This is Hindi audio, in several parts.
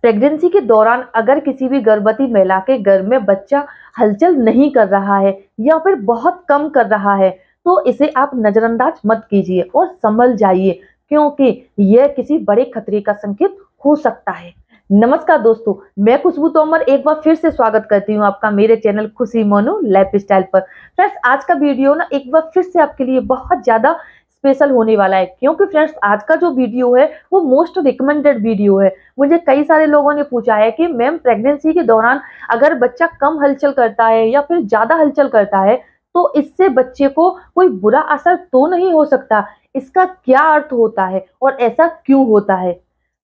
प्रेगनेंसी के दौरान अगर किसी भी गर्भवती महिला के घर में बच्चा हलचल नहीं कर रहा है या फिर बहुत कम कर रहा है, तो इसे आप नजरअंदाज मत कीजिए और संभल जाइए, क्योंकि यह किसी बड़े खतरे का संकेत हो सकता है। नमस्कार दोस्तों, मैं खुशबू तोमर एक बार फिर से स्वागत करती हूँ आपका मेरे चैनल खुशी मोनू लाइफस्टाइल पर। फ्रेंड्स, आज का वीडियो ना एक बार फिर से आपके लिए बहुत ज्यादा स्पेशल होने वाला है, क्योंकि फ्रेंड्स आज का जो वीडियो है वो मोस्ट रिकमेंडेड वीडियो है। मुझे कई सारे लोगों ने पूछा है कि मैम, प्रेगनेंसी के दौरान अगर बच्चा कम हलचल करता है या फिर ज्यादा हलचल करता है तो इससे बच्चे को कोई बुरा असर तो नहीं हो सकता, इसका क्या अर्थ होता है और ऐसा क्यों होता है।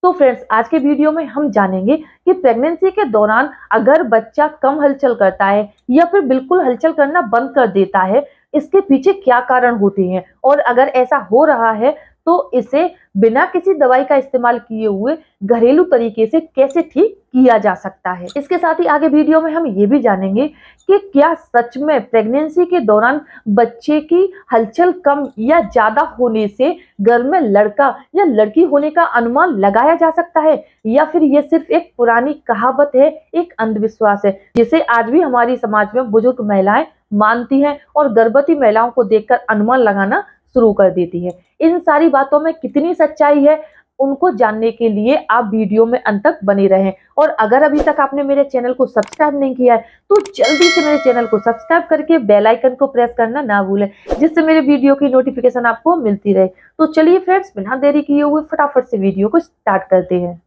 तो फ्रेंड्स, आज के वीडियो में हम जानेंगे कि प्रेगनेंसी के दौरान अगर बच्चा कम हलचल करता है या फिर बिल्कुल हलचल करना बंद कर देता है, इसके पीछे क्या कारण होते हैं, और अगर ऐसा हो रहा है तो इसे बिना किसी दवाई का इस्तेमाल किए हुए घरेलू तरीके से कैसे ठीक किया जा सकता है। इसके साथ ही आगे वीडियो में हम ये भी जानेंगे कि क्या सच में प्रेगनेंसी के दौरान बच्चे की हलचल कम या ज्यादा होने से घर में लड़का या लड़की होने का अनुमान लगाया जा सकता है, या फिर ये सिर्फ एक पुरानी कहावत है, एक अंधविश्वास है जिसे आज भी हमारी समाज में बुजुर्ग महिलाएं मानती हैं और गर्भवती महिलाओं को देखकर अनुमान लगाना शुरू कर देती है। इन सारी बातों में कितनी सच्चाई है, उनको जानने के लिए आप वीडियो में अंत तक बने रहें। और अगर अभी तक आपने मेरे चैनल को सब्सक्राइब नहीं किया है तो जल्दी से मेरे चैनल को सब्सक्राइब करके बेल आइकन को प्रेस करना ना भूलें, जिससे मेरे वीडियो की नोटिफिकेशन आपको मिलती रहे। तो चलिए फ्रेंड्स, बिना देरी किए हुए फटाफट से वीडियो को स्टार्ट करते हैं।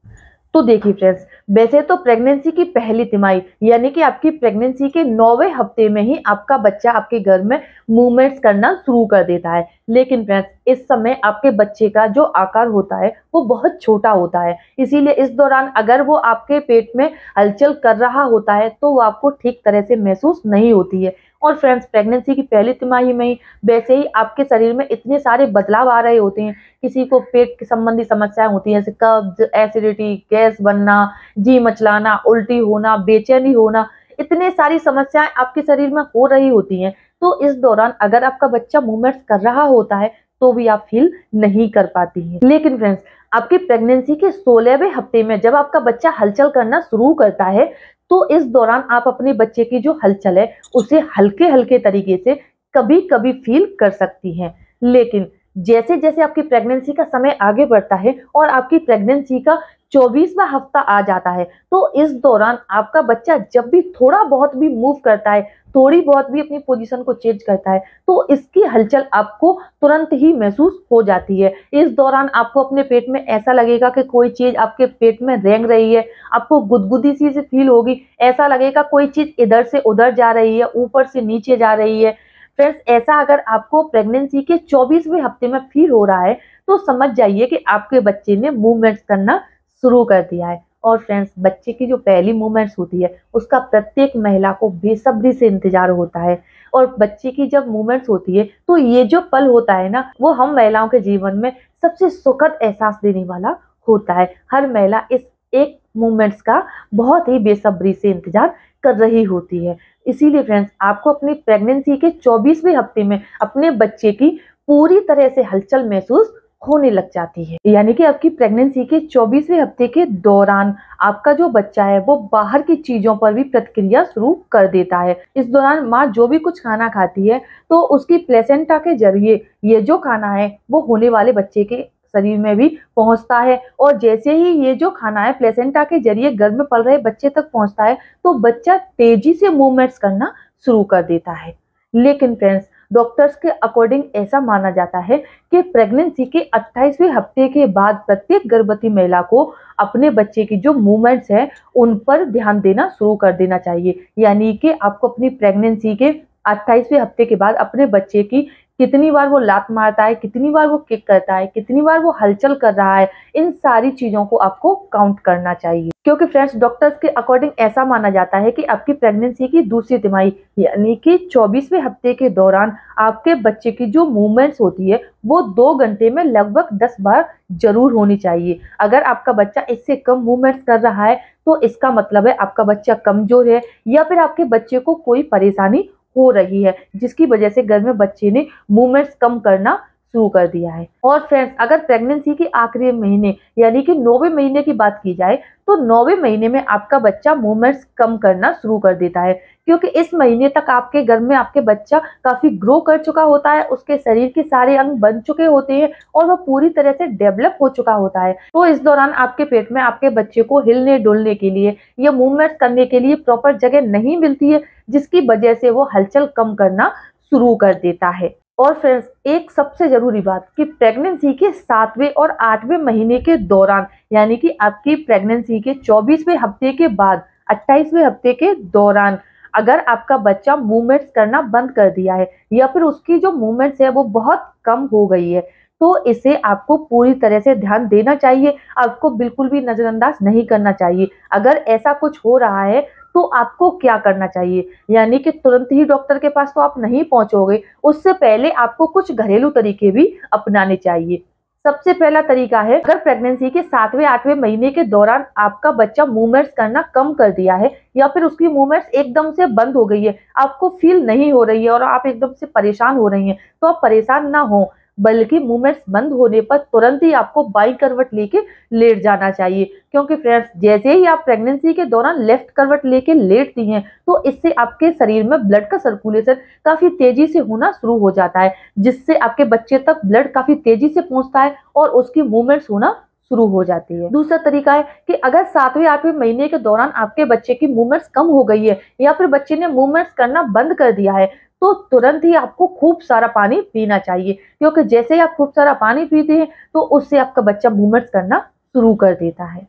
तो देखिए फ्रेंड्स, वैसे तो प्रेगनेंसी की पहली तिमाही यानी कि आपकी प्रेगनेंसी के 9वें हफ्ते में ही आपका बच्चा आपके घर में मूवमेंट्स करना शुरू कर देता है। लेकिन फ्रेंड्स, इस समय आपके बच्चे का जो आकार होता है वो बहुत छोटा होता है, इसीलिए इस दौरान अगर वो आपके पेट में हलचल कर रहा होता है तो वो आपको ठीक तरह से महसूस नहीं होती है। और फ्रेंड्स, प्रेगनेंसी की पहली तिमाही में ही वैसे ही आपके शरीर में इतने सारे बदलाव आ रहे होते हैं। किसी को पेट संबंधी समस्याएं होती हैं, जैसे कब्ज, एसिडिटी, गैस बनना, जी मचलाना, उल्टी होना, बेचैनी होना, इतने सारी समस्याएं आपके शरीर में हो रही होती हैं। तो इस दौरान अगर आपका बच्चा मूवमेंट्स कर रहा होता है तो भी आप फील नहीं कर पाती हैं। लेकिन फ्रेंड्स, आपकी प्रेगनेंसी के 16वें हफ्ते में जब आपका बच्चा हलचल करना शुरू करता है तो इस दौरान आप अपने बच्चे की जो हलचल है उसे हल्के हल्के तरीके से कभी कभी फील कर सकती हैं। लेकिन जैसे जैसे आपकी प्रेगनेंसी का समय आगे बढ़ता है और आपकी प्रेगनेंसी का 24वां हफ्ता आ जाता है तो इस दौरान आपका बच्चा जब भी थोड़ा बहुत भी मूव करता है, थोड़ी बहुत भी अपनी पोजीशन को चेंज करता है, तो इसकी हलचल आपको तुरंत ही महसूस हो जाती है। इस दौरान आपको अपने पेट में ऐसा लगेगा कि कोई चीज आपके पेट में रेंग रही है, आपको गुदगुदी सी फील होगी, ऐसा लगेगा कोई चीज इधर से उधर जा रही है, ऊपर से नीचे जा रही है। फ्रेंड्स, ऐसा अगर आपको प्रेगनेंसी के 24वें हफ्ते में फील हो रहा है तो समझ जाइए कि आपके बच्चे ने मूवमेंट्स करना शुरू कर दिया है। और फ्रेंड्स, बच्चे की जो पहली मूवमेंट्स होती है उसका प्रत्येक महिला को बेसब्री से इंतजार होता है। और बच्चे की जब मूवमेंट्स होती है तो ये जो पल होता है ना, वो हम महिलाओं के जीवन में सबसे सुखद एहसास देने वाला होता है। हर महिला इस एक मूवमेंट्स का बहुत ही बेसब्री से इंतजार कर रही होती है। इसीलिए फ्रेंड्स, आपको अपनी प्रेगनेंसी के 24वें हफ्ते में अपने बच्चे की पूरी तरह से हलचल महसूस होने लग जाती है। यानी कि आपकी प्रेगनेंसी के 24वें हफ्ते के दौरान आपका जो बच्चा है वो बाहर की चीजों पर भी प्रतिक्रिया शुरू कर देता है। इस दौरान माँ जो भी कुछ खाना खाती है तो उसकी प्लेसेंटा के जरिए ये जो खाना है वो होने वाले बच्चे के शरीर में भी पहुंचता है। और जैसे ही ये जो खाना है प्लेसेंटा के जरिए गर्भ में पल रहे बच्चे तक पहुंचता है तो बच्चा तेजी से मूवमेंट्स करना शुरू कर देता है। लेकिन फ्रेंड्स, डॉक्टर्स के अकॉर्डिंग ऐसा माना जाता है कि प्रेगनेंसी के 28वें हफ्ते के बाद प्रत्येक गर्भवती महिला को अपने बच्चे की जो मूवमेंट्स है उन पर ध्यान देना शुरू कर देना चाहिए। यानी कि आपको अपनी प्रेगनेंसी के 28वें हफ्ते के बाद अपने बच्चे की कितनी बार वो लात मारता है, कितनी बार वो किक करता है, कितनी बार वो हलचल कर रहा है, इन सारी चीजों को आपको काउंट करना चाहिए। क्योंकि फ्रेंड्स, डॉक्टर्स के अकॉर्डिंग ऐसा माना जाता है कि आपकी प्रेगनेंसी की दूसरी तिमाही यानी कि 24वें हफ्ते के दौरान आपके बच्चे की जो मूवमेंट्स होती है वो 2 घंटे में लगभग 10 बार जरूर होनी चाहिए। अगर आपका बच्चा इससे कम मूवमेंट्स कर रहा है तो इसका मतलब है आपका बच्चा कमजोर है या फिर आपके बच्चे को कोई परेशानी हो रही है जिसकी वजह से घर में बच्चे ने मूवमेंट्स कम करना शुरू कर दिया है। और फ्रेंड्स, अगर प्रेगनेंसी के आखिरी महीने यानी कि 9वें महीने की बात की जाए तो 9वें महीने में आपका बच्चा मूवमेंट्स कम करना शुरू कर देता है, क्योंकि इस महीने तक आपके घर में आपके बच्चा काफी ग्रो कर चुका होता है, उसके शरीर के सारे अंग बन चुके होते हैं और वह पूरी तरह से डेवलप हो चुका होता है। तो इस दौरान आपके पेट में आपके बच्चे को हिलने डुलने के लिए या मूवमेंट्स करने के लिए प्रॉपर जगह नहीं मिलती है, जिसकी वजह से वो हलचल कम करना शुरू कर देता है। और फ्रेंड्स, एक सबसे जरूरी बात कि प्रेगनेंसी के 7वें और 8वें महीने के दौरान यानी कि आपकी प्रेगनेंसी के 24वें हफ्ते के बाद 28वें हफ्ते के दौरान अगर आपका बच्चा मूवमेंट्स करना बंद कर दिया है या फिर उसकी जो मूवमेंट्स है वो बहुत कम हो गई है, तो इसे आपको पूरी तरह से ध्यान देना चाहिए। आपको बिल्कुल भी नजरअंदाज नहीं करना चाहिए। अगर ऐसा कुछ हो रहा है तो आपको क्या करना चाहिए, यानी कि तुरंत ही डॉक्टर के पास तो आप नहीं पहुंचोगे, उससे पहले आपको कुछ घरेलू तरीके भी अपनाने चाहिए। सबसे पहला तरीका है, अगर प्रेगनेंसी के 7वें 8वें महीने के दौरान आपका बच्चा मूवमेंट्स करना कम कर दिया है या फिर उसकी मूवमेंट्स एकदम से बंद हो गई है, आपको फील नहीं हो रही है और आप एकदम से परेशान हो रही हैं, तो आप परेशान ना हो, बल्कि मूवमेंट्स बंद होने पर तुरंत ही आपको बाई करवट लेके लेट जाना चाहिए। क्योंकि फ्रेंड्स, जैसे ही आप प्रेगनेंसी के दौरान लेफ्ट करवट लेके लेटती हैं तो इससे आपके शरीर में ब्लड का सर्कुलेशन काफी तेजी से होना शुरू हो जाता है, जिससे आपके बच्चे तक ब्लड काफी तेजी से पहुंचता है और उसकी मूवमेंट्स होना शुरू हो जाती है। दूसरा तरीका है कि अगर 7वें 8वें महीने के दौरान आपके बच्चे की मूवमेंट्स कम हो गई है या फिर बच्चे ने मूवमेंट्स करना बंद कर दिया है, तो तुरंत ही आपको खूब सारा पानी पीना चाहिए, क्योंकि जैसे ही आप खूब सारा पानी पीते हैं तो उससे आपका बच्चा मूवमेंट्स करना शुरू कर देता है।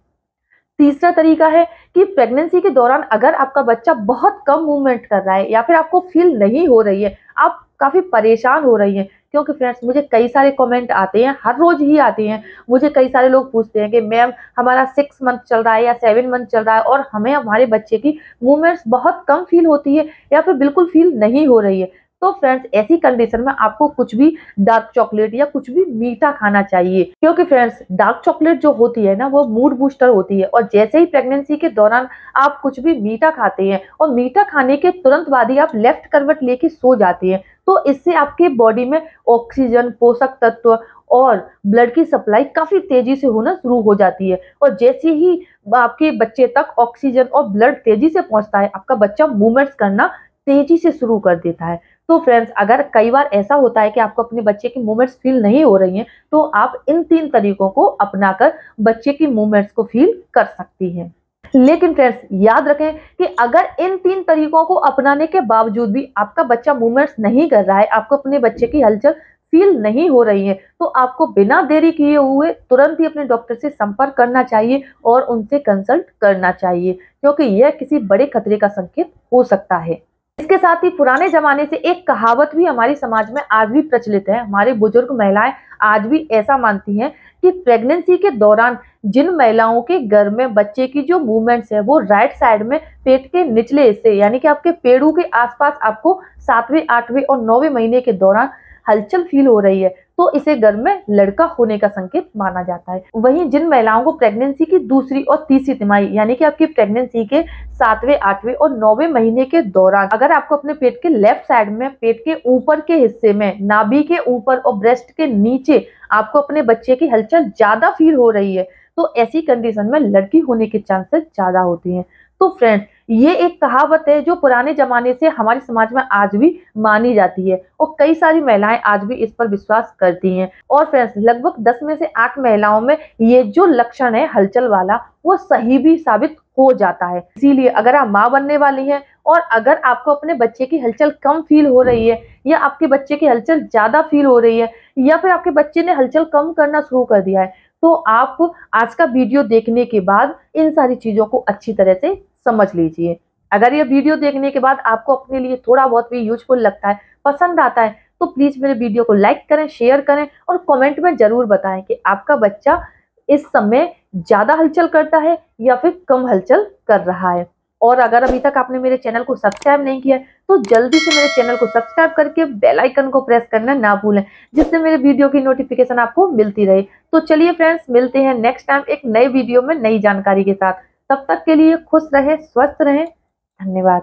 तीसरा तरीका है कि प्रेगनेंसी के दौरान अगर आपका बच्चा बहुत कम मूवमेंट कर रहा है या फिर आपको फील नहीं हो रही है, आप काफी परेशान हो रही हैं, क्योंकि फ्रेंड्स मुझे कई सारे कमेंट आते हैं, हर रोज ही आते हैं। मुझे कई सारे लोग पूछते हैं कि मैम हमारा 6 मंथ चल रहा है या 7 मंथ चल रहा है और हमें हमारे बच्चे की मूवमेंट्स बहुत कम फील होती है या फिर बिल्कुल फील नहीं हो रही है। तो फ्रेंड्स, ऐसी कंडीशन में आपको कुछ भी डार्क चॉकलेट या कुछ भी मीठा खाना चाहिए, क्योंकि फ्रेंड्स डार्क चॉकलेट जो होती है ना वो मूड बूस्टर होती है, और जैसे ही प्रेगनेंसी के दौरान आप कुछ भी मीठा खाते हैं और मीठा खाने के तुरंत बाद ही आप लेफ्ट करवट लेके सो जाते हैं, तो इससे आपके बॉडी में ऑक्सीजन, पोषक तत्व और ब्लड की सप्लाई काफी तेजी से होना शुरू हो जाती है। और जैसे ही आपके बच्चे तक ऑक्सीजन और ब्लड तेजी से पहुंचता है, आपका बच्चा मूवमेंट्स करना तेजी से शुरू कर देता है। तो फ्रेंड्स, अगर कई बार ऐसा होता है कि आपको अपने बच्चे की मूवमेंट्स फील नहीं हो रही हैं, तो आप इन 3 तरीकों को अपनाकर बच्चे की मूवमेंट्स को फील कर सकती हैं। लेकिन फ्रेंड्स, याद रखें कि अगर इन 3 तरीकों को अपनाने के बावजूद भी आपका बच्चा मूवमेंट्स नहीं कर रहा है, आपको अपने बच्चे की हलचल फील नहीं हो रही है, तो आपको बिना देरी किए हुए तुरंत ही अपने डॉक्टर से संपर्क करना चाहिए और उनसे कंसल्ट करना चाहिए, क्योंकि यह किसी बड़े खतरे का संकेत हो सकता है। इसके साथ ही पुराने जमाने से एक कहावत भी हमारे समाज में आज भी प्रचलित है। हमारे बुजुर्ग महिलाएं आज भी ऐसा मानती हैं कि प्रेगनेंसी के दौरान जिन महिलाओं के घर में बच्चे की जो मूवमेंट्स है वो राइट साइड में पेट के निचले हिस्से यानी कि आपके पेड़ों के आसपास आपको 7वें 8वें और 9वें महीने के दौरान हलचल फील हो रही है, तो इसे घर में लड़का होने का संकेत माना जाता है। वहीं जिन महिलाओं को प्रेगनेंसी की दूसरी और तीसरी तिमाही यानी कि आपकी प्रेगनेंसी के 7वें 8वें और 9वें महीने के दौरान अगर आपको अपने पेट के लेफ्ट साइड में पेट के ऊपर के हिस्से में नाभि के ऊपर और ब्रेस्ट के नीचे आपको अपने बच्चे की हलचल ज्यादा फील हो रही है, तो ऐसी कंडीशन में लड़की होने के चांसेस ज्यादा होती हैं। तो फ्रेंड्स, ये एक कहावत है जो पुराने जमाने से हमारे समाज में आज भी मानी जाती है और कई सारी महिलाएं आज भी इस पर विश्वास करती हैं। और फ्रेंड्स, लगभग 10 में से 8 महिलाओं में ये जो लक्षण है हलचल वाला वो सही भी साबित हो जाता है। इसीलिए अगर आप माँ बनने वाली हैं और अगर आपको अपने बच्चे की हलचल कम फील हो रही है या आपके बच्चे की हलचल ज्यादा फील हो रही है या फिर आपके बच्चे ने हलचल कम करना शुरू कर दिया है, तो आप आज का वीडियो देखने के बाद इन सारी चीजों को अच्छी तरह से समझ लीजिए। अगर ये वीडियो देखने के बाद आपको अपने लिए थोड़ा बहुत भी यूजफुल लगता है, पसंद आता है, तो प्लीज मेरे वीडियो को लाइक करें, शेयर करें और कमेंट में जरूर बताएं कि आपका बच्चा इस समय ज्यादा हलचल करता है या फिर कम हलचल कर रहा है। और अगर अभी तक आपने मेरे चैनल को सब्सक्राइब नहीं किया है तो जल्दी से मेरे चैनल को सब्सक्राइब करके बेल आइकन को प्रेस करना ना भूलें, जिससे मेरे वीडियो की नोटिफिकेशन आपको मिलती रहे। तो चलिए फ्रेंड्स, मिलते हैं नेक्स्ट टाइम एक नए वीडियो में नई जानकारी के साथ। तब तक के लिए खुश रहें, स्वस्थ रहें। धन्यवाद।